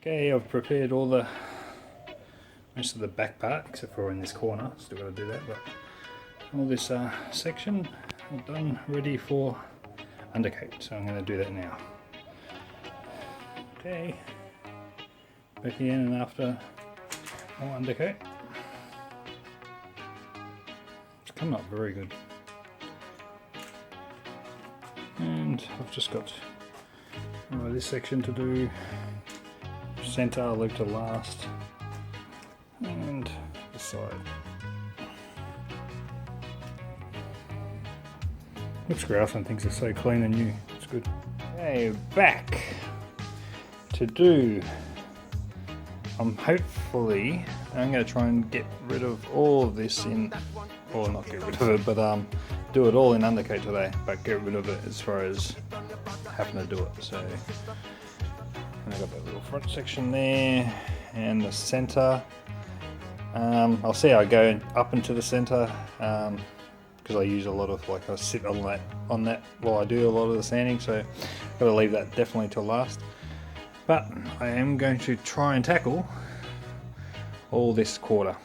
Okay, I've prepared all the most of the back part, except for in this corner. Still got to do that, but all this section done, ready for undercoat. So I'm going to do that now. Okay, back in and after more undercoat. It's coming up very good. And I've just got this section to do. Centre I'll leave to last, and the side. Looks great, and things are so clean and new. It's good. Okay, back to do. I'm going to try and get rid of all of this in, or not get rid of it, but do it all in undercoat today. But get rid of it as far as having to do it. So. And I've got that little front section there, and the centre. I'll see how I go up into the centre, because I use a lot of, I sit on that while I do a lot of the sanding, so I've got to leave that definitely till last. But I am going to try and tackle all this quarter.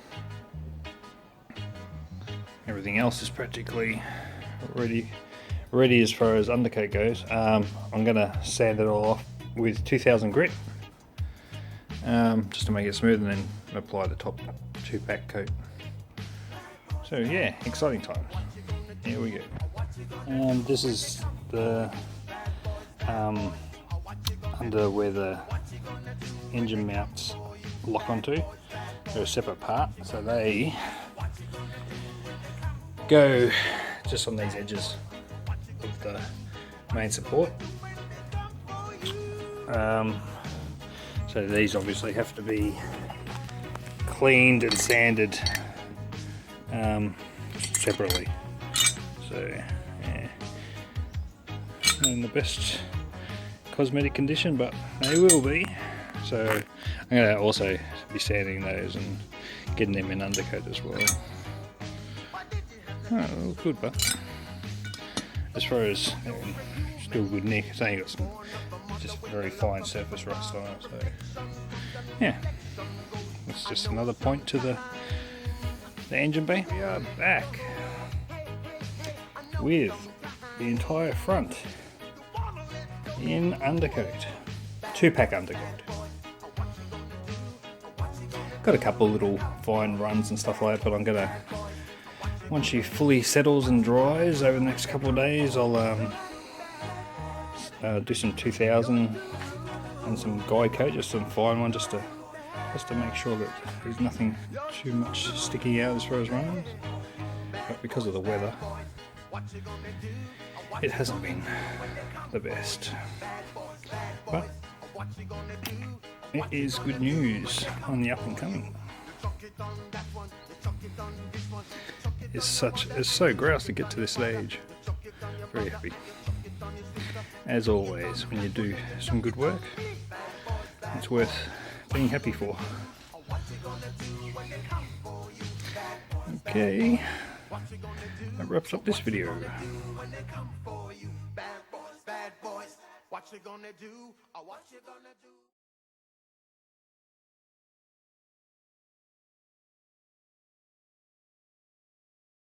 Everything else is practically ready as far as undercoat goes. I'm going to sand it all off with 2000 grit, just to make it smooth, and then apply the top 2-pack coat. So yeah, exciting times. Here we go. And this is the under where the engine mounts lock onto. They're a separate part, so they go just on these edges of the main support. So these obviously have to be cleaned and sanded separately. So yeah, in the best cosmetic condition, but they will be. So I'm going to also be sanding those and getting them in undercoat as well. Oh, good, but as far as still good nick, it's only got some just very fine surface rust on it, so yeah, that's just another point to the engine bay. We are back with the entire front in undercoat, 2-pack undercoat. Got a couple little fine runs and stuff like that, but I'm gonna, once she fully settles and dries over the next couple of days, I'll do some 2000 and some guide coat, just some fine one, just to make sure that there's nothing too much sticking out as far as runs. But because of the weather, it hasn't been the best. But it is good news on the up and coming. It's so grouse to get to this stage. Very happy. As always, when you do some good work, it's worth being happy for. Okay, that wraps up this video. What you gonna do?